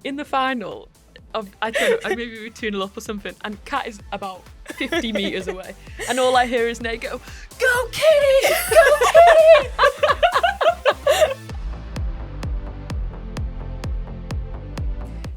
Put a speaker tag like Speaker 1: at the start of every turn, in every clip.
Speaker 1: in the final, I don't know, maybe we were 2-0 up or something, and Kat is about 50 metres away, and all I hear is Nate go, "Go Kitty! Go Kitty!"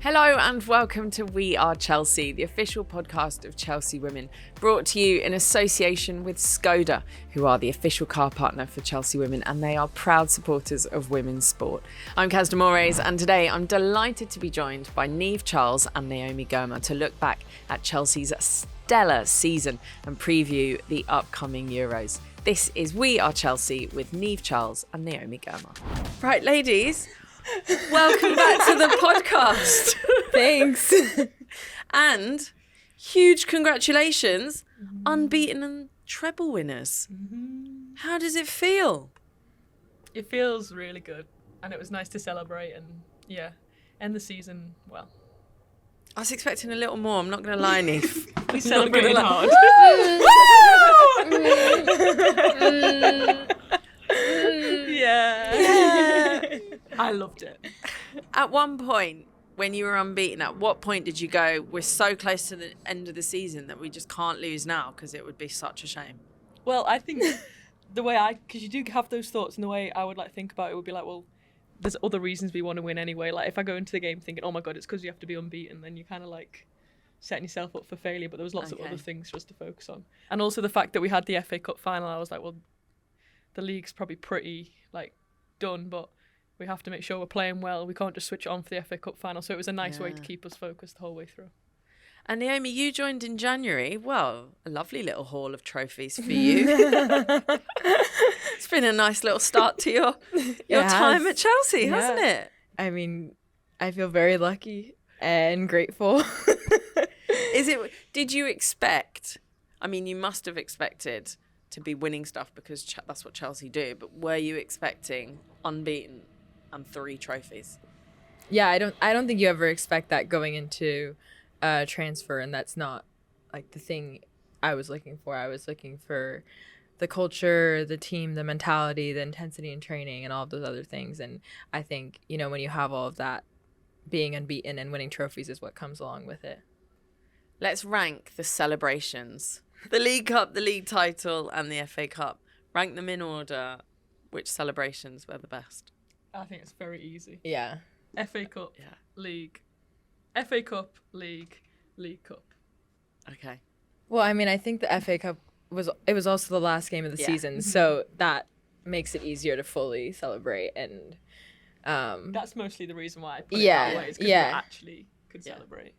Speaker 2: Hello and welcome to We Are Chelsea, the official podcast of Chelsea Women, brought to you in association with Skoda, who are the official car partner for Chelsea Women, and they are proud supporters of women's sport. I'm Caz de Moraes, and today I'm delighted to be joined by Niamh Charles and Naomi Girma to look back at Chelsea's stellar season and preview the upcoming Euros. This is We Are Chelsea with Niamh Charles and Naomi Girma. Right, ladies, welcome back to the podcast.
Speaker 3: Thanks.
Speaker 2: And huge congratulations, unbeaten and treble winners. How does it feel?
Speaker 1: It feels really good, and it was nice to celebrate and, end the season well.
Speaker 2: I was expecting a little more, I'm not going to lie, Niamh.
Speaker 1: We celebrated hard. Yeah. I loved it.
Speaker 2: At one point, when you were unbeaten, at what point did you go, we're so close to the end of the season that we just can't lose now because it would be such a shame?
Speaker 1: Well, I think because you do have those thoughts, and the way I would think about it would be well, there's other reasons we want to win anyway. Like if I go into the game thinking, oh my God, it's because you have to be unbeaten, then you kind of setting yourself up for failure. But there was lots of other things for us to focus on. And also the fact that we had the FA Cup final, I was well, the league's probably pretty done, but we have to make sure we're playing well. We can't just switch it on for the FA Cup final. So it was a nice way to keep us focused the whole way through.
Speaker 2: And Naomi, you joined in January. Well, a lovely little haul of trophies for you. It's been a nice little start to your time at Chelsea, hasn't it?
Speaker 3: I mean, I feel very lucky and grateful.
Speaker 2: Did you expect, you must have expected to be winning stuff because that's what Chelsea do, but were you expecting unbeaten and 3 trophies?
Speaker 3: Yeah, I don't think you ever expect that going into a transfer, and that's not the thing I was looking for. I was looking for the culture, the team, the mentality, the intensity in training, and all of those other things. And I think, when you have all of that, being unbeaten and winning trophies is what comes along with it.
Speaker 2: Let's rank the celebrations. The League Cup, the league title, and the FA Cup. Rank them in order. Which celebrations were the best?
Speaker 1: I think it's very easy.
Speaker 3: Yeah.
Speaker 1: FA Cup, League. FA Cup, League Cup.
Speaker 2: Okay.
Speaker 3: Well, I think the FA Cup was also the last game of the season, so that makes it easier to fully celebrate. And
Speaker 1: that's mostly the reason why I put it that way, is because we actually could celebrate.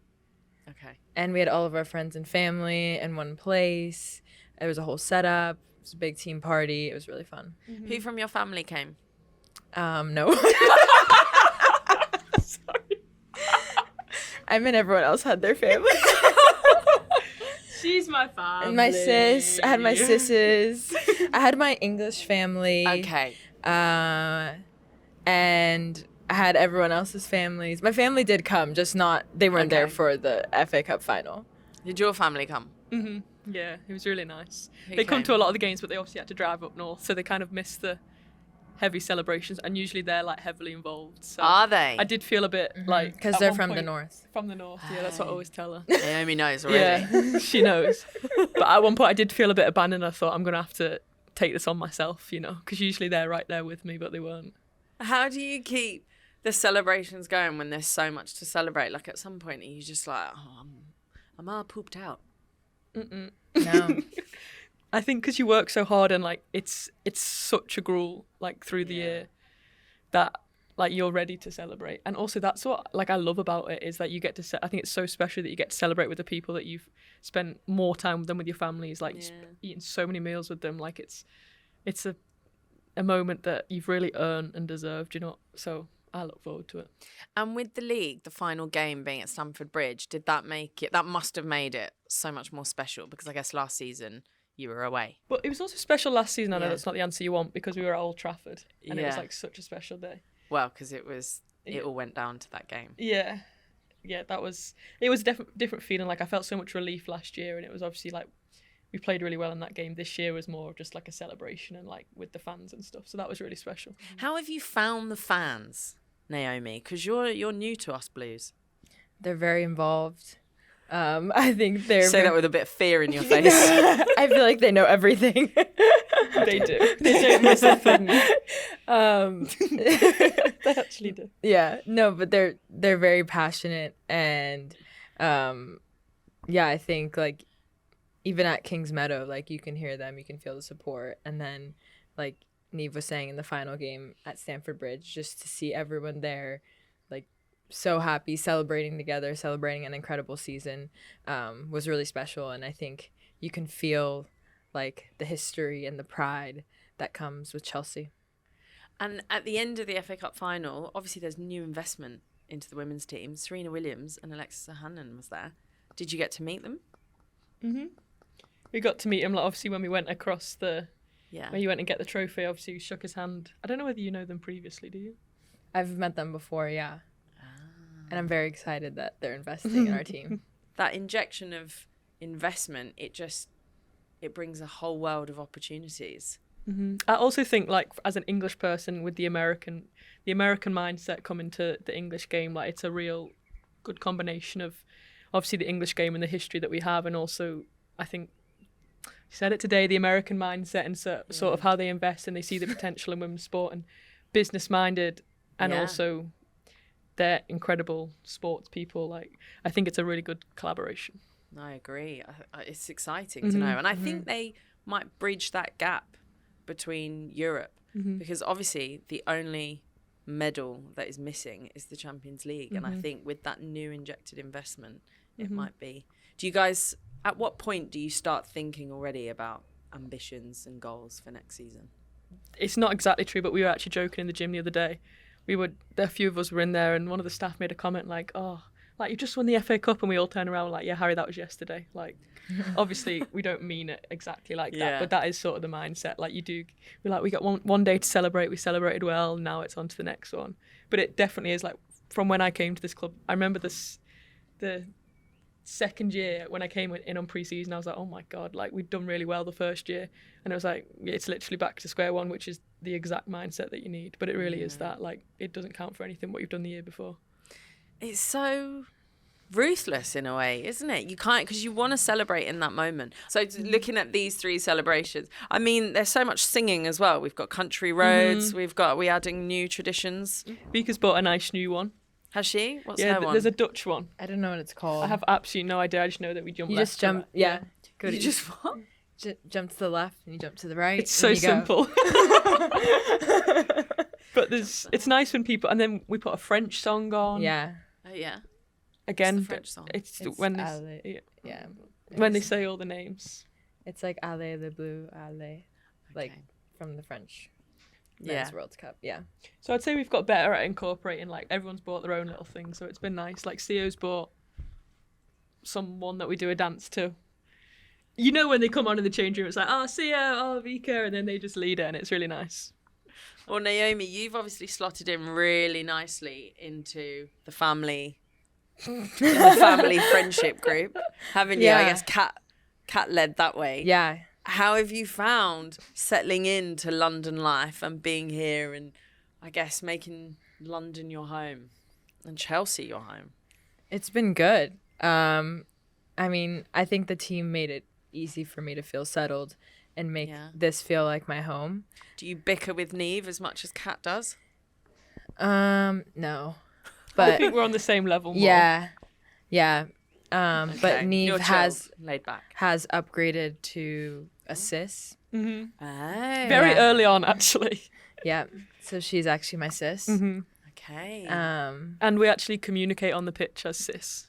Speaker 2: Okay.
Speaker 3: And we had all of our friends and family in one place. There was a whole setup. It was a big team party. It was really fun.
Speaker 2: Mm-hmm. Who from your family came?
Speaker 3: No.
Speaker 1: Sorry.
Speaker 3: Everyone else had their family.
Speaker 1: She's my family.
Speaker 3: And my sis. I had my sisses. I had my English family.
Speaker 2: Okay.
Speaker 3: And I had everyone else's families. My family did come, just not, they weren't there for the FA Cup final.
Speaker 2: Did your family come?
Speaker 1: Mm-hmm. Yeah, it was really nice.
Speaker 2: Who
Speaker 1: they come
Speaker 2: came?
Speaker 1: to a lot of the games, but they obviously had to drive up north, so they kind of missed the heavy celebrations, and usually they're heavily involved. So
Speaker 2: Are they?
Speaker 1: I did feel a bit
Speaker 3: because they're from the north.
Speaker 1: From the north, yeah, that's what I always tell her.
Speaker 2: Naomi knows already.
Speaker 1: Yeah, she knows. But at one point I did feel a bit abandoned. I thought I'm going to have to take this on myself, because usually they're right there with me, but they weren't.
Speaker 2: How do you keep the celebrations going when there's so much to celebrate? At some point, are you just I'm all pooped out?
Speaker 1: Mm-mm.
Speaker 3: No.
Speaker 1: I think because you work so hard and it's such a gruel through the year that you're ready to celebrate. And also that's what I love about it is that you get to I think it's so special that you get to celebrate with the people that you've spent more time with them, with your families, eating so many meals with them. It's a moment that you've really earned and deserved, so I look forward to it.
Speaker 2: And with the league, the final game being at Stamford Bridge, did that that must have made it so much more special, because I guess last season you were away.
Speaker 1: But it was also special last season. I know that's not the answer you want, because we were at Old Trafford and it was such a special day.
Speaker 2: Well, because it all went down to that game.
Speaker 1: Yeah, it was a different feeling. I felt so much relief last year, and it was obviously we played really well in that game. This year was more of just a celebration and with the fans and stuff. So that was really special.
Speaker 2: How have you found the fans Naomi? Because you're new to us Blues.
Speaker 3: They're very involved. I think they're
Speaker 2: Say that with a bit of fear in your face.
Speaker 3: I feel like they know everything.
Speaker 1: They do. They don't miss a thing. They actually do.
Speaker 3: Yeah, no, but they're very passionate, and I think like even at Kings Meadow, like you can hear them, you can feel the support, and then like Niamh was saying in the final game at Stamford Bridge, just to see everyone there, like so happy, celebrating together, celebrating an incredible season, was really special, and I think you can feel like the history and the pride that comes with Chelsea.
Speaker 2: And at the end of the FA Cup final, obviously there's new investment into the women's team. Serena Williams and Alexis Ohanian was there. Did you get to meet them?
Speaker 1: Mm-hmm. We got to meet him, like, obviously, when we went across where you went and get the trophy. Obviously, we shook his hand. I don't know whether you know them previously, do you?
Speaker 3: I've met them before, yeah. And I'm very excited that they're investing in our team.
Speaker 2: That injection of investment, it brings a whole world of opportunities.
Speaker 1: Mm-hmm. I also think, like, as an English person with the American mindset coming to the English game, like, it's a real good combination of obviously the English game and the history that we have, and also I think you said it today, the American mindset and sort of how they invest and they see the potential in women's sport and business minded, and also they're incredible sports people. Like, I think it's a really good collaboration.
Speaker 2: I agree. It's exciting to know, and I think they might bridge that gap between Europe, because obviously the only medal that is missing is the Champions League, and I think with that new injected investment, it might be. Do you guys, at what point do you start thinking already about ambitions and goals for next season?
Speaker 1: It's not exactly true, but we were actually joking in the gym the other day. A few of us were in there, and one of the staff made a comment like, "Oh, like, you just won the FA Cup," and we all turned around like, "Yeah, Harry, that was yesterday." Like, obviously we don't mean it exactly like that, but that is sort of the mindset. Like, we got one day to celebrate, we celebrated well, now it's on to the next one. But it definitely is, like, from when I came to this club, I remember the second year when I came in on pre-season, I was like, oh my God, like, we'd done really well the first year, and it was like, it's literally back to square one, which is the exact mindset that you need. But it really is that, like, it doesn't count for anything what you've done the year before.
Speaker 2: It's so ruthless in a way, isn't it? You can't, because you want to celebrate in that moment. So looking at these three celebrations, I mean, there's so much singing as well. We've got country roads, we're adding new traditions.
Speaker 1: Vika's bought a nice new one.
Speaker 2: Has she? What's her one?
Speaker 1: There's a Dutch one.
Speaker 3: I don't know what it's called.
Speaker 1: I have absolutely no idea. I just know that we jump.
Speaker 3: You
Speaker 1: left
Speaker 3: just jump,
Speaker 2: Good. You just what?
Speaker 3: Jump to the left and you jump to the right.
Speaker 1: It's so simple. But it's nice when people, and then we put a French song on.
Speaker 3: Yeah.
Speaker 2: Oh yeah.
Speaker 1: Again,
Speaker 2: What's the French song?
Speaker 3: It's
Speaker 1: when when they say all the names.
Speaker 3: It's like Allez le Bleu, Allez, like from the French Men's World Cup. Yeah.
Speaker 1: So I'd say we've got better at incorporating, like, everyone's bought their own little thing, so it's been nice. Like, Theo's bought someone that we do a dance to. You know, when they come on in the change room, it's like, oh, Theo, oh, Vika, and then they just lead it, and it's really nice.
Speaker 2: Well, Naomi, you've obviously slotted in really nicely into the family friendship group, haven't you?
Speaker 3: Yeah.
Speaker 2: I guess Kat led that way.
Speaker 3: Yeah.
Speaker 2: How have you found settling into London life and being here, and I guess making London your home and Chelsea your home?
Speaker 3: It's been good. I mean, I think the team made it easy for me to feel settled and make this feel like my home.
Speaker 2: Do you bicker with Niamh as much as Kat does?
Speaker 3: No.
Speaker 1: I
Speaker 3: But
Speaker 1: think we're on the same level more.
Speaker 3: yeah. But
Speaker 2: You're
Speaker 3: Niamh
Speaker 2: chill, laid back.
Speaker 3: has upgraded to a sis.
Speaker 1: Mm-hmm.
Speaker 2: Oh.
Speaker 1: Very early on, actually.
Speaker 3: Yeah. So she's actually my sis.
Speaker 1: Mm-hmm.
Speaker 2: Okay.
Speaker 1: And we actually communicate on the pitch as sis.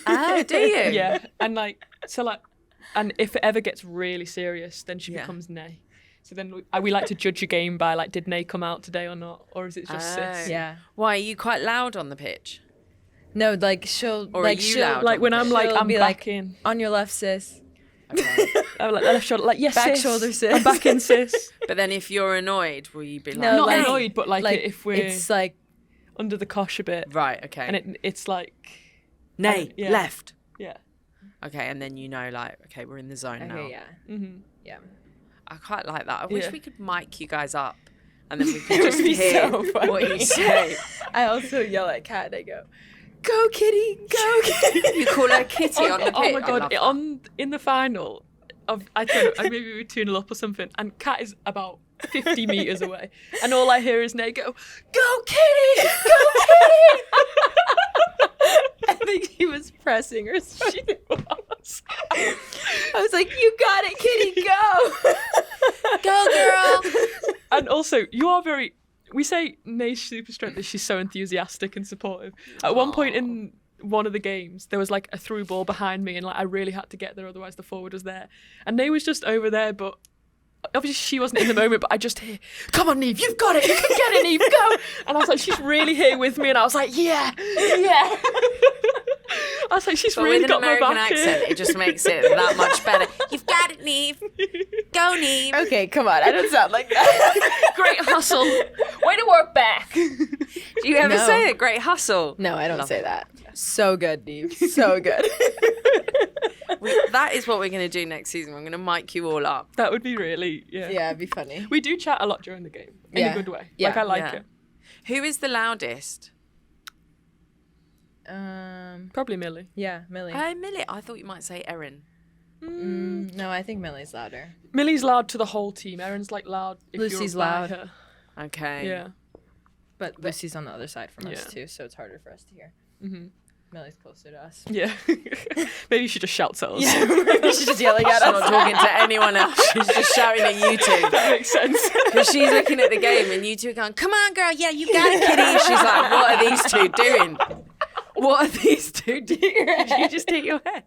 Speaker 2: Oh, do you?
Speaker 1: Yeah. And and if it ever gets really serious, then she becomes Nay. So then we like to judge a game by, like, did Nay come out today or not? Or is it just sis?
Speaker 3: Yeah.
Speaker 2: Why, are you quite loud on the pitch?
Speaker 3: No, like she'll
Speaker 2: Or
Speaker 3: like
Speaker 2: are you
Speaker 3: she'll
Speaker 2: loud
Speaker 1: Like, when I'm like,
Speaker 3: She'll
Speaker 1: I'm
Speaker 3: be
Speaker 1: back
Speaker 3: like,
Speaker 1: in.
Speaker 3: on your left, sis.
Speaker 2: Okay.
Speaker 1: I'm like, left shoulder, like, yes,
Speaker 3: Back
Speaker 1: sis.
Speaker 3: shoulder, sis.
Speaker 1: I'm back in, sis.
Speaker 2: But then if you're annoyed, will you be like...
Speaker 3: No,
Speaker 1: Not
Speaker 3: like-
Speaker 1: annoyed, but like if we're
Speaker 3: it's like
Speaker 1: under the cosh a bit.
Speaker 2: Right, okay.
Speaker 1: And it's like...
Speaker 2: Nay,
Speaker 1: yeah.
Speaker 2: left.
Speaker 1: Yeah.
Speaker 2: Okay, and then you know, like, okay, we're in the zone now.
Speaker 3: okay, yeah.
Speaker 1: Mm-hmm.
Speaker 3: Yeah.
Speaker 2: I quite like that. I wish we could mic you guys up and then we can just
Speaker 3: would be
Speaker 2: hear
Speaker 3: so funny.
Speaker 2: what you say.
Speaker 3: I also yell at Kat and I go, "Go Kitty, go Kitty!"
Speaker 2: You call her Kitty on the pitch.
Speaker 1: Oh my god! In the final of I don't know, maybe we were 2-0 up or something, and Kat is about 50 meters away, and all I hear is Nate go, "Go Kitty, go Kitty!"
Speaker 3: I think he was pressing her. So
Speaker 1: She was.
Speaker 3: I was like, "You got it, Kitty, go,
Speaker 2: Go, girl.
Speaker 1: And also, you are very. We say Nate's super strength is she's so enthusiastic and supportive. At one point in one of the games, there was like a through ball behind me, and like I really had to get there, otherwise the forward was there. And Nate was just over there, but obviously she wasn't in the moment. But I just hear, "Come on, Niamh, you've got it. You can get it, Niamh, go!" And I was like, she's really here with me, and I was like, yeah. I was like, she's
Speaker 2: But
Speaker 1: really
Speaker 2: with an
Speaker 1: got my
Speaker 2: American
Speaker 1: back
Speaker 2: accent,
Speaker 1: here.
Speaker 2: it just makes it that much better. You've got it, Niamh. Go, Niamh.
Speaker 3: Okay, come on. I don't sound like that.
Speaker 1: Great hustle. Way to work back.
Speaker 2: Do you ever
Speaker 3: No.
Speaker 2: say it? Great hustle.
Speaker 3: No, I don't
Speaker 2: Love
Speaker 3: say
Speaker 2: it.
Speaker 3: that. So good, Niamh. So good.
Speaker 2: That is what we're going to do next season. We're going to mic you all up.
Speaker 1: That would be really, yeah.
Speaker 3: Yeah, it'd be funny.
Speaker 1: We do chat a lot during the game, in
Speaker 3: Yeah.
Speaker 1: a good way.
Speaker 3: Yeah.
Speaker 1: Like, I like
Speaker 2: Yeah.
Speaker 1: it.
Speaker 2: Who is the loudest?
Speaker 1: Probably Millie.
Speaker 3: Yeah, Millie.
Speaker 2: Oh, Millie. I thought you might say Erin.
Speaker 3: No, I think Millie's louder.
Speaker 1: Millie's loud to the whole team. Erin's like loud if
Speaker 3: Lucy's
Speaker 1: you're by
Speaker 3: loud.
Speaker 1: her.
Speaker 2: Okay.
Speaker 1: Yeah.
Speaker 3: But Lucy's on the other side from us
Speaker 1: Yeah.
Speaker 3: too, so it's harder for us to hear.
Speaker 1: Mm-hmm.
Speaker 3: Millie's closer to us.
Speaker 1: Yeah. Maybe you should just shout at us.
Speaker 3: She's just yelling at
Speaker 2: She's not
Speaker 3: us.
Speaker 2: talking to anyone else. She's just shouting at you two.
Speaker 1: That makes sense.
Speaker 2: Because she's looking at the game and you two are going, "Come on, girl. Yeah, you got it, Kitty." She's like, "What are these two doing? What are these two doing?" You just hit your head.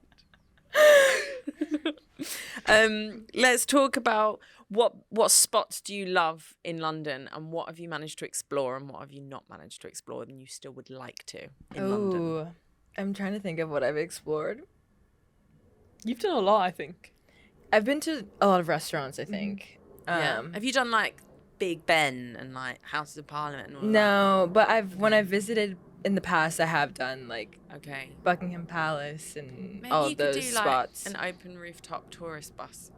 Speaker 2: Let's talk about what spots do you love in London, and what have you managed to explore, and what have you not managed to explore and you still would like to in London?
Speaker 3: Ooh, I'm trying to think of what I've explored.
Speaker 1: You've done a lot, I think.
Speaker 3: I've been to a lot of restaurants, I think.
Speaker 2: Yeah. Have you done like Big Ben and like Houses of Parliament and all
Speaker 3: No, but when I've visited in the past, I have done like
Speaker 2: that? Okay.
Speaker 3: Buckingham Palace and
Speaker 2: Maybe
Speaker 3: all
Speaker 2: you
Speaker 3: of
Speaker 2: could
Speaker 3: those
Speaker 2: do like
Speaker 3: spots.
Speaker 2: an open rooftop tourist bus.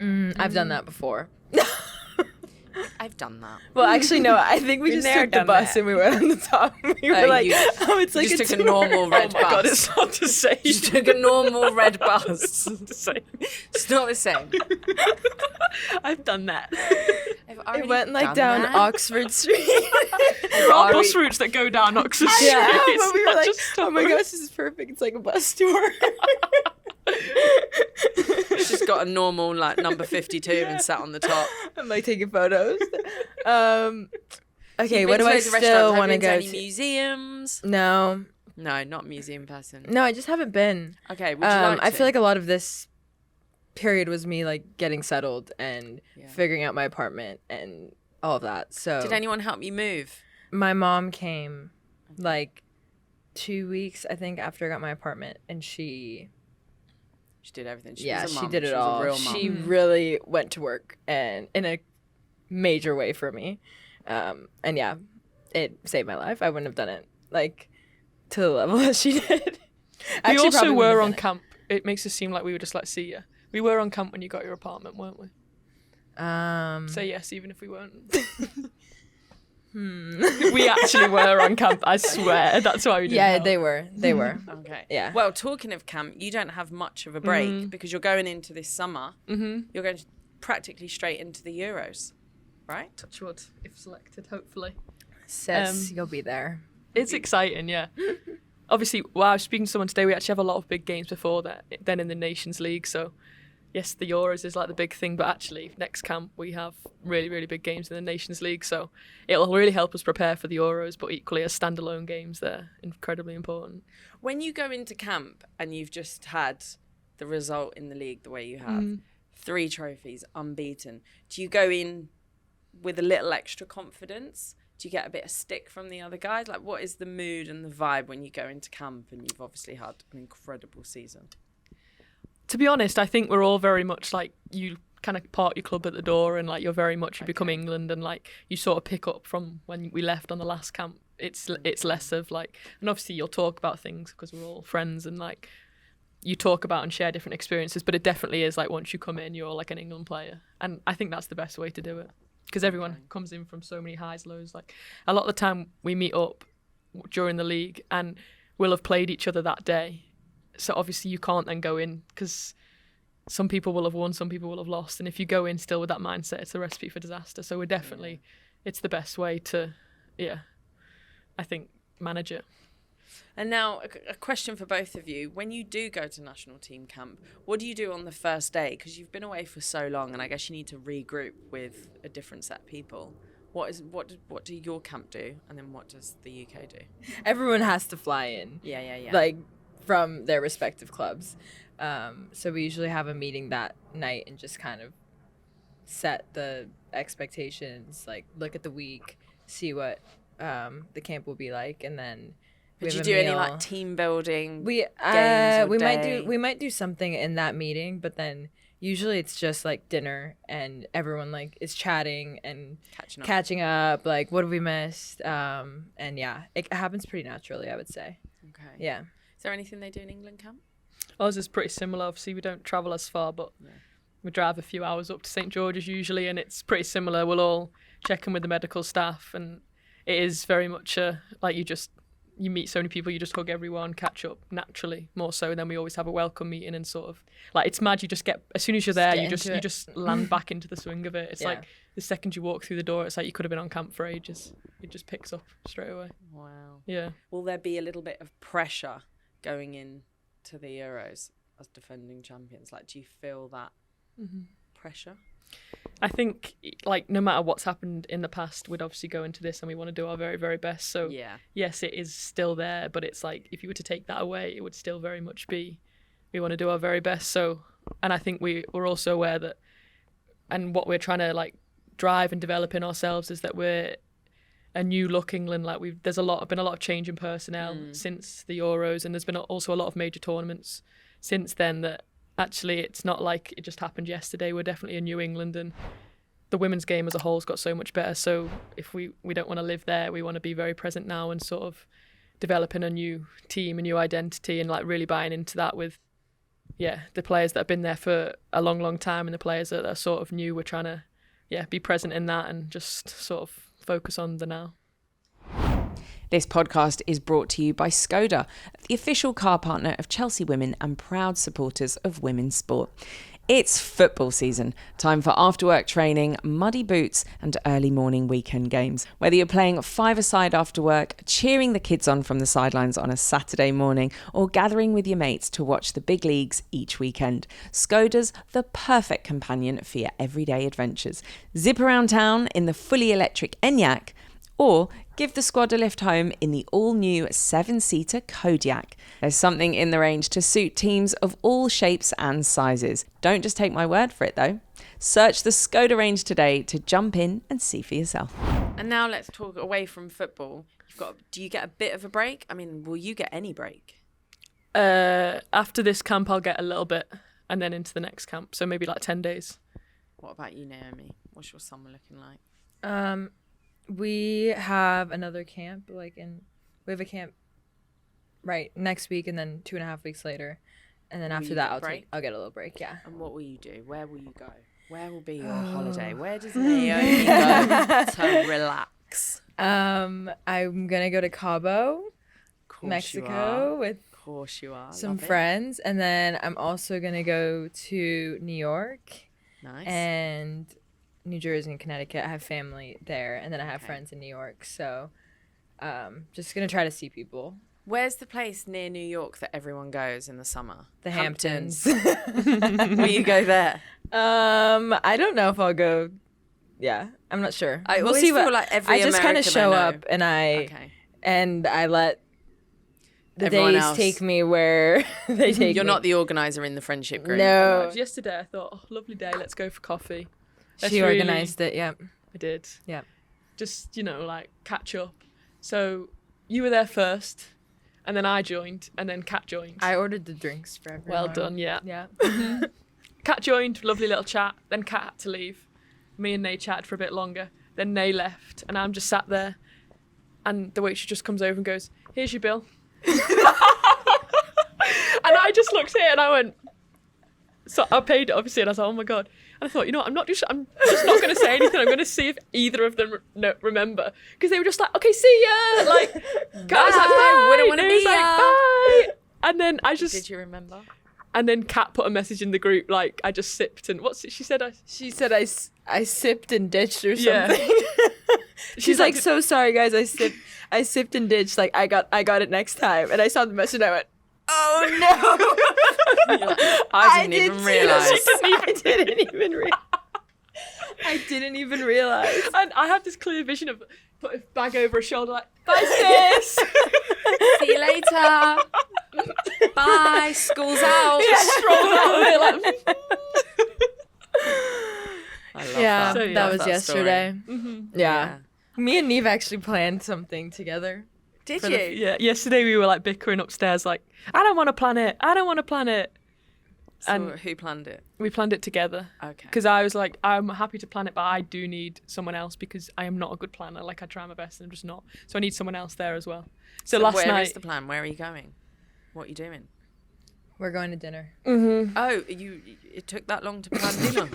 Speaker 3: I've done that before.
Speaker 2: I've done that.
Speaker 3: Well, actually, no. I think we
Speaker 1: We've
Speaker 3: just
Speaker 1: never
Speaker 3: took the
Speaker 1: done
Speaker 3: bus
Speaker 1: that.
Speaker 3: and we went on the top. We were
Speaker 2: Oh,
Speaker 3: like,
Speaker 2: you
Speaker 3: it's like
Speaker 2: just
Speaker 3: a
Speaker 2: took a
Speaker 3: tour.
Speaker 2: normal red
Speaker 1: Oh my god,
Speaker 2: bus.
Speaker 1: it's hard to say.
Speaker 2: You took a normal red bus.
Speaker 1: to say.
Speaker 2: It's not the same.
Speaker 1: I've done that.
Speaker 3: It went like down Oxford Street.
Speaker 1: There are bus routes that go down Oxford Street.
Speaker 3: Yeah,
Speaker 1: It's
Speaker 3: but we were
Speaker 1: not
Speaker 3: like,
Speaker 1: just
Speaker 3: oh my
Speaker 1: tours.
Speaker 3: gosh, this is perfect. It's like a bus tour.
Speaker 2: It's just got a normal like number 52 and sat on the top.
Speaker 3: I'm like taking photos. Okay,
Speaker 2: You've
Speaker 3: what
Speaker 2: been
Speaker 3: do
Speaker 2: to
Speaker 3: I
Speaker 2: loads of restaurants.
Speaker 3: still
Speaker 2: Have
Speaker 3: want to
Speaker 2: you been
Speaker 3: go
Speaker 2: any
Speaker 3: to?
Speaker 2: museums?
Speaker 3: No,
Speaker 2: No, not museum person.
Speaker 3: no, I just haven't been.
Speaker 2: Okay, would you like to?
Speaker 3: I feel like a lot of this period was me like getting settled and figuring out my apartment and all of that. So
Speaker 2: Did anyone help you move?
Speaker 3: my mom came like 2 weeks, I think, after I got my apartment, and she
Speaker 2: did everything. She
Speaker 3: yeah,
Speaker 2: was a
Speaker 3: she
Speaker 2: mum.
Speaker 3: did it
Speaker 2: She was
Speaker 3: all.
Speaker 2: a real mum.
Speaker 3: She really went to work and in a major way for me. And yeah, it saved my life. I wouldn't have done it like to the level that she did.
Speaker 1: We
Speaker 3: Actually,
Speaker 1: also
Speaker 3: probably
Speaker 1: were
Speaker 3: wouldn't
Speaker 1: on
Speaker 3: have
Speaker 1: camp. It makes us seem like we were just like, see ya. We were on camp when you got your apartment, weren't we?
Speaker 3: done it.
Speaker 1: Say yes, even if we weren't. We actually were on camp, I swear. That's why we didn't
Speaker 3: Yeah,
Speaker 1: help.
Speaker 3: they were. They were.
Speaker 2: Okay.
Speaker 3: Yeah.
Speaker 2: Well, talking of camp, you don't have much of a break because you're going into this summer.
Speaker 1: Mm-hmm.
Speaker 2: You're going practically straight into the Euros, right?
Speaker 1: Touch wood, if selected, hopefully.
Speaker 3: Sis, you'll be there.
Speaker 1: It's exciting, yeah. Obviously, while I was speaking to someone today, we actually have a lot of big games before that, then in the Nations League. So, yes, the Euros is like the big thing, but actually, next camp, we have really, really big games in the Nations League. So, it'll really help us prepare for the Euros, but equally as standalone games, they're incredibly important.
Speaker 2: When you go into camp and you've just had the result in the league the way you have, 3 trophies, unbeaten, do you go in with a little extra confidence? Do you get a bit of stick from the other guys? Like, what is the mood and the vibe when you go into camp and you've obviously had an incredible season?
Speaker 1: To be honest, I think we're all very much like, you kind of park your club at the door and like you're very much, you become England, and like you sort of pick up from when we left on the last camp. It's less of like, and obviously you'll talk about things because we're all friends and like you talk about and share different experiences, but it definitely is like once you come in, you're like an England player. And I think that's the best way to do it. because everyone comes in from so many highs, lows. Like a lot of the time we meet up during the league and we'll have played each other that day. So obviously you can't then go in because some people will have won, some people will have lost. And if you go in still with that mindset, it's a recipe for disaster. So we're definitely, it's the best way to, I think, manage it.
Speaker 2: And now a question for both of you. When you do go to national team camp, what do you do on the first day? Because you've been away for so long and I guess you need to regroup with a different set of people. What do your camp do? And then what does the UK do?
Speaker 3: Everyone has to fly in.
Speaker 2: Yeah.
Speaker 3: Like from their respective clubs. So we usually have a meeting that night and just kind of set the expectations, like look at the week, see what the camp will be like, and then
Speaker 2: Would you do any like team building?
Speaker 3: We
Speaker 2: games or
Speaker 3: might do something in that meeting, but then usually it's just like dinner and everyone like is chatting and catching up, like what have we missed, and yeah, it happens pretty naturally, I would say.
Speaker 2: Okay.
Speaker 3: Yeah.
Speaker 2: Is there anything they do in England camp?
Speaker 1: Ours is pretty similar. Obviously, we don't travel as far, but we drive a few hours up to St George's usually, and it's pretty similar. We'll all check in with the medical staff, and it is very much like you meet so many people, you just hug everyone, catch up naturally, more so. And then we always have a welcome meeting and sort of like it's mad. You just get as soon as you're there, you just land back into the swing of it. It's like the second you walk through the door, it's like you could have been on camp for ages. It just picks up straight away.
Speaker 2: Wow.
Speaker 1: Yeah.
Speaker 2: Will there be a little bit of pressure going in to the Euros as defending champions? Like, do you feel that pressure?
Speaker 1: I think, like, no matter what's happened in the past, we'd obviously go into this and we want to do our very, very best. So, yes, it is still there, but it's like, if you were to take that away, it would still very much be, we want to do our very best. So, and I think we're also aware that, and what we're trying to, like, drive and develop in ourselves is that we're a new look England. Like, there's been a lot of change in personnel since the Euros, and there's been also a lot of major tournaments since then that, actually, it's not like it just happened yesterday. We're definitely a new England, and the women's game as a whole's got so much better. So if we don't want to live there, we want to be very present now and sort of developing a new team, a new identity, and like really buying into that with, the players that have been there for a long, long time and the players that are sort of new. We're trying to, be present in that and just sort of focus on the now.
Speaker 2: This podcast is brought to you by Skoda, the official car partner of Chelsea Women and proud supporters of women's sport. It's football season, time for after-work training, muddy boots and early morning weekend games. Whether you're playing five-a-side after work, cheering the kids on from the sidelines on a Saturday morning, or gathering with your mates to watch the big leagues each weekend, Skoda's the perfect companion for your everyday adventures. Zip around town in the fully electric Enyaq, or give the squad a lift home in the all-new 7-seater Kodiaq. There's something in the range to suit teams of all shapes and sizes. Don't just take my word for it, though. Search the Skoda range today to jump in and see for yourself. And now let's talk away from football. Do you get a bit of a break? I mean, will you get any break?
Speaker 1: After this camp, I'll get a little bit, and then into the next camp. So maybe like 10 days.
Speaker 2: What about you, Naomi? What's your summer looking like?
Speaker 3: We have another camp, we have a camp right next week and then 2.5 weeks later. And then after that, I'll get a little break, yeah.
Speaker 2: And what will you do? Where will you go? Where will be your holiday? Where does Naomi go to relax?
Speaker 3: I'm going to go to Cabo, Mexico with
Speaker 2: some
Speaker 3: friends. And then I'm also going to go to New York.
Speaker 2: Nice.
Speaker 3: And New Jersey and Connecticut. I have family there, and then I have friends in New York. So, just gonna try to see people.
Speaker 2: Where's the place near New York that everyone goes in the summer?
Speaker 3: The Hamptons.
Speaker 2: Will you go there?
Speaker 3: I don't know if I'll go. Yeah, I'm not sure.
Speaker 2: We'll see. Like every
Speaker 3: I just kind of show up, and I let the
Speaker 2: everyone
Speaker 3: days
Speaker 2: else
Speaker 3: take me where they take me.
Speaker 2: You're not the organizer in the friendship group.
Speaker 3: No.
Speaker 1: Yesterday I thought, lovely day, let's go for coffee.
Speaker 3: She organised it, yeah.
Speaker 1: I did.
Speaker 3: Yeah.
Speaker 1: Just, like, catch up. So, you were there first, and then I joined, and then Kat joined.
Speaker 3: I ordered the drinks for everyone.
Speaker 1: Well done, yeah.
Speaker 3: Yeah.
Speaker 1: Kat joined, lovely little chat. Then Kat had to leave. Me and Nay chatted for a bit longer. Then Nay left, and I'm just sat there, and the waitress just comes over and goes, here's your bill. And I just looked at it, and I went, So I paid it obviously, and I was like, oh my god. And I thought, I'm just not going to say anything. I'm going to see if either of them remember, because they were just like, okay, see ya. Like, Kat was like, bye.
Speaker 2: Wouldn't want to be
Speaker 1: like, bye. And then
Speaker 2: Did you remember?
Speaker 1: And then Kat put a message in the group like, I just sipped and what's it? She said
Speaker 3: I sipped and ditched or
Speaker 1: Yeah.
Speaker 3: something. She's like, so sorry guys, I sipped and ditched. Like I got it next time. And I saw the message and I went, oh no.
Speaker 2: I didn't even realise.
Speaker 3: I didn't even realize.
Speaker 1: And I have this clear vision of put a bag over her shoulder like, bye sis.
Speaker 2: See you later. Bye. School's out.
Speaker 1: Strolled out of it like.
Speaker 2: I love
Speaker 3: Yeah,
Speaker 2: that.
Speaker 1: So, yeah,
Speaker 3: that was
Speaker 2: that
Speaker 3: yesterday.
Speaker 1: Mm-hmm.
Speaker 3: Yeah. Me and Niamh actually planned something together.
Speaker 2: Did
Speaker 3: For
Speaker 2: you?
Speaker 3: the-
Speaker 1: Yeah, yesterday we were like bickering upstairs like, I don't want to plan it.
Speaker 2: So
Speaker 1: And
Speaker 2: who planned it?
Speaker 1: we planned it together.
Speaker 2: Okay.
Speaker 1: Because I was like, I'm happy to plan it, but I do need someone else because I am not a good planner. Like I try my best and I'm just not. So I need someone else there as well. So last
Speaker 2: where
Speaker 1: night.
Speaker 2: is the plan? Where are you going? What are you doing?
Speaker 3: We're going to dinner.
Speaker 1: Mm-hmm.
Speaker 2: Oh, it took that long to plan dinner?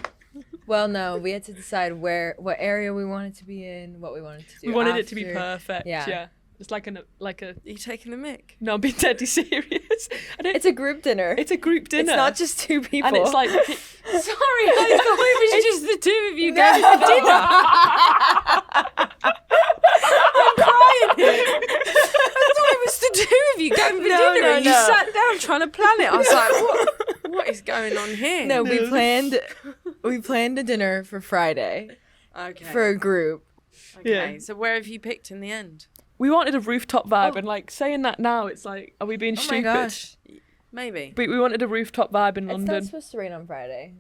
Speaker 3: Well, no, we had to decide what area we wanted to be in, what we wanted to do.
Speaker 1: We wanted it to be
Speaker 3: after.
Speaker 1: perfect.
Speaker 3: Yeah.
Speaker 1: Yeah. It's like a.
Speaker 2: Are you taking the mic?
Speaker 1: No, I'm being deadly serious.
Speaker 3: It's a group dinner.
Speaker 1: It's a group dinner.
Speaker 3: It's not just two people.
Speaker 1: And it's like.
Speaker 2: Sorry, I thought it was just the two of you going for dinner. I'm crying here. I thought it was the two of you going for dinner
Speaker 3: no,
Speaker 2: and you
Speaker 3: no.
Speaker 2: sat down trying to plan it. I was like, what is going on here?
Speaker 3: No, we planned a dinner for Friday
Speaker 2: Okay.
Speaker 3: for a group.
Speaker 2: Okay,
Speaker 1: Yeah.
Speaker 2: so where have you picked in the end?
Speaker 1: We wanted a rooftop vibe, and like saying that now, it's like, are we being
Speaker 3: Oh my
Speaker 1: stupid?
Speaker 3: gosh.
Speaker 2: Maybe.
Speaker 1: But we wanted a rooftop vibe in
Speaker 3: It's
Speaker 1: London.
Speaker 3: not supposed to rain on Friday.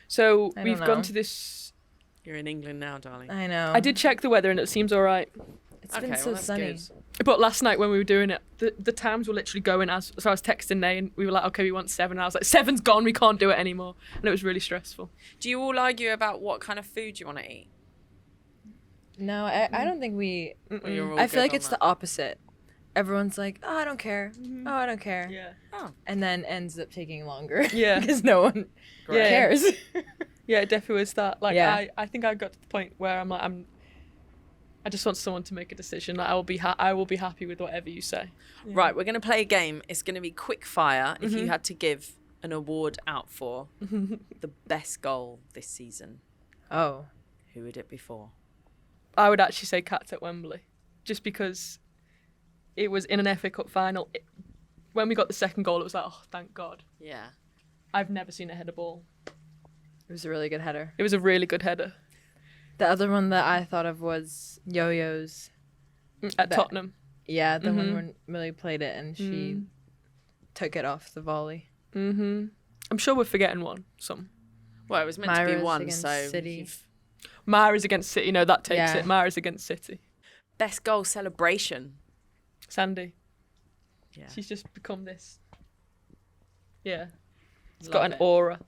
Speaker 1: So
Speaker 3: I
Speaker 1: we've
Speaker 3: don't
Speaker 1: gone
Speaker 3: know.
Speaker 1: to this.
Speaker 2: You're in England now, darling.
Speaker 3: I know.
Speaker 1: I did check the weather, and it seems all right.
Speaker 3: It's been so
Speaker 2: that's
Speaker 3: sunny.
Speaker 2: good.
Speaker 1: But last night when we were doing it, the times were literally going as. So I was texting Nay, and we were like, okay, we want 7. And I was like, 7's gone, we can't do it anymore. And it was really stressful.
Speaker 2: Do you all argue about what kind of food you want to eat?
Speaker 3: No, I don't think we.
Speaker 2: Or you're all
Speaker 3: I feel
Speaker 2: good
Speaker 3: like
Speaker 2: on
Speaker 3: it's
Speaker 2: that?
Speaker 3: the opposite. Everyone's like, oh, I don't care. Oh, I don't care.
Speaker 1: Yeah.
Speaker 2: Oh,
Speaker 3: And then ends up taking longer.
Speaker 1: Yeah.
Speaker 3: Because no one
Speaker 1: Yeah.
Speaker 3: cares.
Speaker 1: Yeah, it definitely was that. Like,
Speaker 3: Yeah.
Speaker 1: I think I got to the point where I'm like, I just want someone to make a decision. Like, I will be happy with whatever you say.
Speaker 2: Right, we're going to play a game. It's going to be Quickfire. If
Speaker 1: Mm-hmm.
Speaker 2: you had to give an award out for the best goal this season,
Speaker 3: Oh.
Speaker 2: who would it be for?
Speaker 1: I would actually say Cats at Wembley, just because it was in an FA Cup final. When we got the second goal, it was like, oh, thank God.
Speaker 2: Yeah.
Speaker 1: I've never seen a header ball.
Speaker 3: It was a really good header.
Speaker 1: It was a really good header
Speaker 3: The other one that I thought of was Yo-Yo's.
Speaker 1: at
Speaker 3: That-
Speaker 1: Tottenham.
Speaker 3: Yeah, the
Speaker 1: Mhm.
Speaker 3: one when Millie played it and she took it off the volley.
Speaker 1: Mm-hmm. I'm sure we're forgetting one.
Speaker 2: Well, it was meant to
Speaker 3: Myra's
Speaker 2: be one,
Speaker 3: against
Speaker 2: so
Speaker 3: City.
Speaker 2: you've-
Speaker 1: Mara's against City. No, that takes
Speaker 3: Yeah.
Speaker 1: it. Mara's against City.
Speaker 2: best goal celebration.
Speaker 1: Sandy.
Speaker 2: Yeah.
Speaker 1: She's just become this. Yeah. It's
Speaker 2: Love
Speaker 1: got an
Speaker 2: it.
Speaker 1: aura.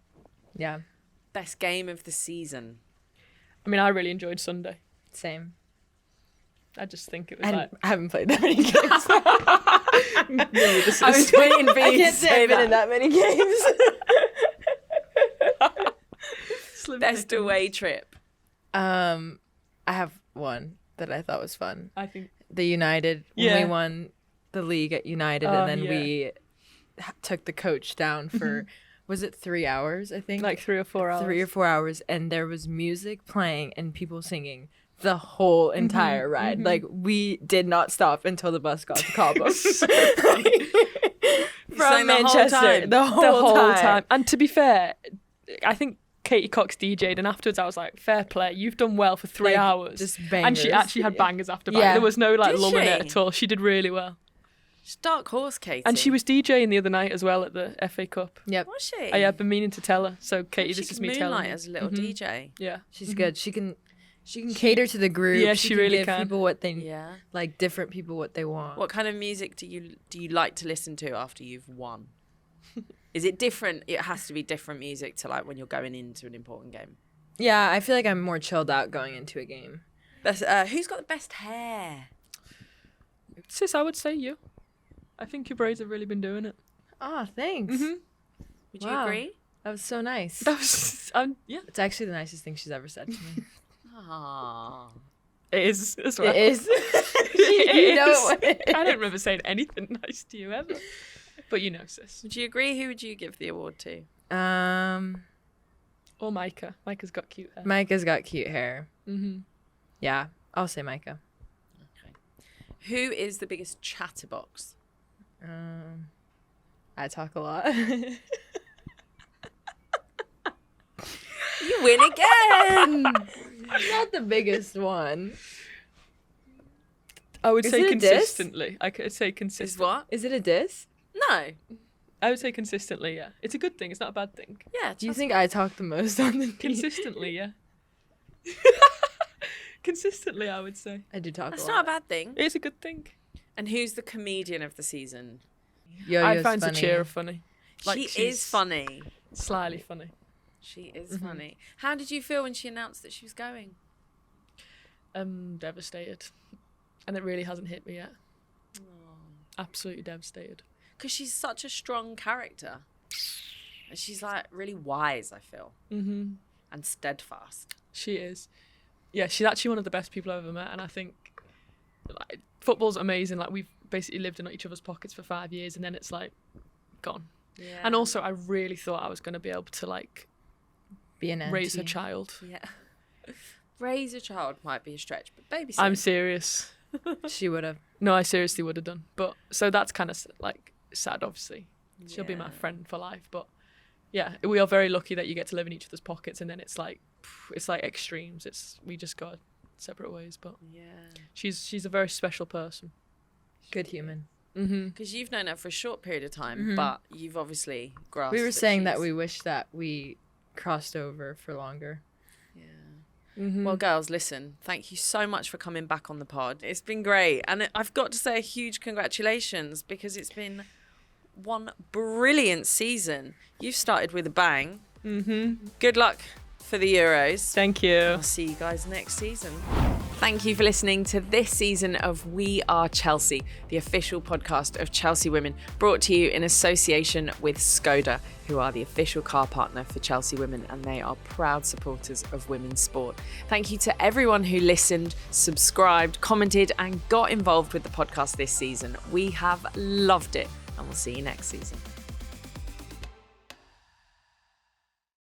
Speaker 3: Yeah,
Speaker 2: Best game of the season.
Speaker 1: I mean, I really enjoyed Sunday.
Speaker 3: same.
Speaker 1: I just think it was
Speaker 3: I
Speaker 1: like.
Speaker 3: haven't played that many games.
Speaker 2: I was waiting for
Speaker 3: I
Speaker 2: you to
Speaker 3: can't say
Speaker 2: say
Speaker 3: I've been in
Speaker 2: that.
Speaker 3: that many games.
Speaker 1: Slim
Speaker 2: Best
Speaker 1: pickings.
Speaker 2: away trip.
Speaker 3: I have one that I thought was fun.
Speaker 1: I think.
Speaker 3: The United, when
Speaker 1: Yeah.
Speaker 3: we won the league at United,
Speaker 1: Oh,
Speaker 3: and then
Speaker 1: yeah.
Speaker 3: we took the coach down for, was it 3 hours, I think?
Speaker 1: Like 3 or 4 hours.
Speaker 3: 3 or 4 hours, and there was music playing and people singing the whole entire ride. Like, we did not stop until the bus got to Cobham.
Speaker 2: sang
Speaker 3: From
Speaker 2: the whole
Speaker 3: Manchester.
Speaker 2: time?
Speaker 3: The whole time.
Speaker 1: And to be fair, I think Katie Cox DJ'd, and afterwards I was like, fair play, you've done well for 3
Speaker 3: Like,
Speaker 1: hours.
Speaker 3: just
Speaker 1: And she
Speaker 3: bangers.
Speaker 1: actually had bangers after bangers.
Speaker 3: Yeah.
Speaker 1: There was no like
Speaker 2: Did
Speaker 1: lull in it
Speaker 2: she?
Speaker 1: at all. She did really well.
Speaker 2: She's dark horse, Katie.
Speaker 1: And she was DJing the other night as well at the FA Cup.
Speaker 3: Yep.
Speaker 2: Was she?
Speaker 1: I've been meaning to tell her. So Katie,
Speaker 2: She
Speaker 1: this is
Speaker 2: can
Speaker 1: me telling
Speaker 2: moonlight
Speaker 1: you.
Speaker 2: as a little
Speaker 1: Mhm.
Speaker 2: DJ.
Speaker 1: Yeah.
Speaker 3: She's good. She can cater to the group.
Speaker 1: Yeah, she really
Speaker 3: give
Speaker 1: can.
Speaker 3: people what they
Speaker 2: Yeah.
Speaker 3: like, different people what they want.
Speaker 2: What kind of music do you like to listen to after you've won? Is it different? It has to be different music to like when you're going into an important game.
Speaker 3: Yeah, I feel like I'm more chilled out going into a game.
Speaker 2: Who's got the best hair?
Speaker 1: Sis, I would say you. I think your braids have really been doing it.
Speaker 3: Oh, thanks.
Speaker 1: Mhm.
Speaker 2: Would you
Speaker 3: Wow.
Speaker 2: agree?
Speaker 3: That was so nice.
Speaker 1: That was, yeah.
Speaker 3: It's actually the nicest thing she's ever said to me.
Speaker 2: Aww.
Speaker 1: It is as well.
Speaker 3: It is.
Speaker 1: It
Speaker 3: know
Speaker 1: is.
Speaker 3: it is.
Speaker 1: I don't remember saying anything nice to you ever. But you know, sis.
Speaker 2: Would you agree? Who would you give the award to?
Speaker 1: Or Micah. Micah's got cute hair.
Speaker 3: Micah's got cute hair.
Speaker 1: Mm-hmm.
Speaker 3: Yeah, I'll say Micah.
Speaker 2: Okay. Who is the biggest chatterbox?
Speaker 3: I talk a lot.
Speaker 2: You win again.
Speaker 3: Not the biggest one.
Speaker 1: I would
Speaker 3: Is
Speaker 1: say
Speaker 3: it a diss?
Speaker 1: consistently. I could say
Speaker 2: Is
Speaker 1: consistently.
Speaker 2: what?
Speaker 3: Is it a diss?
Speaker 2: No.
Speaker 1: I would say consistently, yeah. It's a good thing. It's not a bad thing.
Speaker 2: Yeah.
Speaker 3: Do you think I talk the most on the team?
Speaker 1: Consistently, yeah. Consistently, I would say.
Speaker 3: I do talk
Speaker 2: That's
Speaker 3: a
Speaker 2: not a
Speaker 3: lot.
Speaker 2: bad thing.
Speaker 1: It's a good thing.
Speaker 2: And who's the comedian of the season?
Speaker 1: I find Zecira funny.
Speaker 2: She is
Speaker 1: she's
Speaker 2: funny.
Speaker 1: Slyly funny.
Speaker 2: She is funny. How did you feel when she announced that she was going?
Speaker 1: Devastated. And it really hasn't hit me yet. Absolutely devastated.
Speaker 2: Because she's such a strong character. And she's like really wise, I feel.
Speaker 1: Mm-hmm.
Speaker 2: And steadfast.
Speaker 1: She is. Yeah, she's actually one of the best people I've ever met. And I think like, football's amazing. Like, we've basically lived in each other's pockets for 5 years, and then it's like gone.
Speaker 2: Yeah.
Speaker 1: And also, I really thought I was going to be able to like
Speaker 3: Be an
Speaker 1: raise her
Speaker 3: auntie.
Speaker 1: child.
Speaker 2: Yeah. Raise a child might be a stretch, but babysit.
Speaker 1: I'm serious.
Speaker 3: She would have.
Speaker 1: No, I seriously would have done. But so that's kind of like sad, obviously. She'll be my
Speaker 2: Yeah.
Speaker 1: friend for life. But yeah, we are very lucky that you get to live in each other's pockets, and then it's like extremes. We just go separate ways. But
Speaker 2: Yeah.
Speaker 1: she's a very special person.
Speaker 3: Good human.
Speaker 1: Mm-hmm.
Speaker 2: Because you've known her for a short period of time, but you've obviously grasped.
Speaker 3: We were saying that
Speaker 2: she's-
Speaker 3: we wish that we crossed over for longer.
Speaker 2: Yeah.
Speaker 1: Mm-hmm.
Speaker 2: Well, girls, listen, thank you so much for coming back on the pod. It's been great. And I've got to say a huge congratulations because it's been one brilliant season. You've started with a bang.
Speaker 1: Mm-hmm.
Speaker 2: Good luck for the Euros.
Speaker 1: Thank you.
Speaker 2: I'll see you guys next season. Thank you for listening to this season of We Are Chelsea, the official podcast of Chelsea Women, brought to you in association with Skoda, who are the official car partner for Chelsea Women, and they are proud supporters of women's sport. Thank you to everyone who listened, subscribed, commented, and got involved with the podcast this season. We have loved it, and we'll see you next season.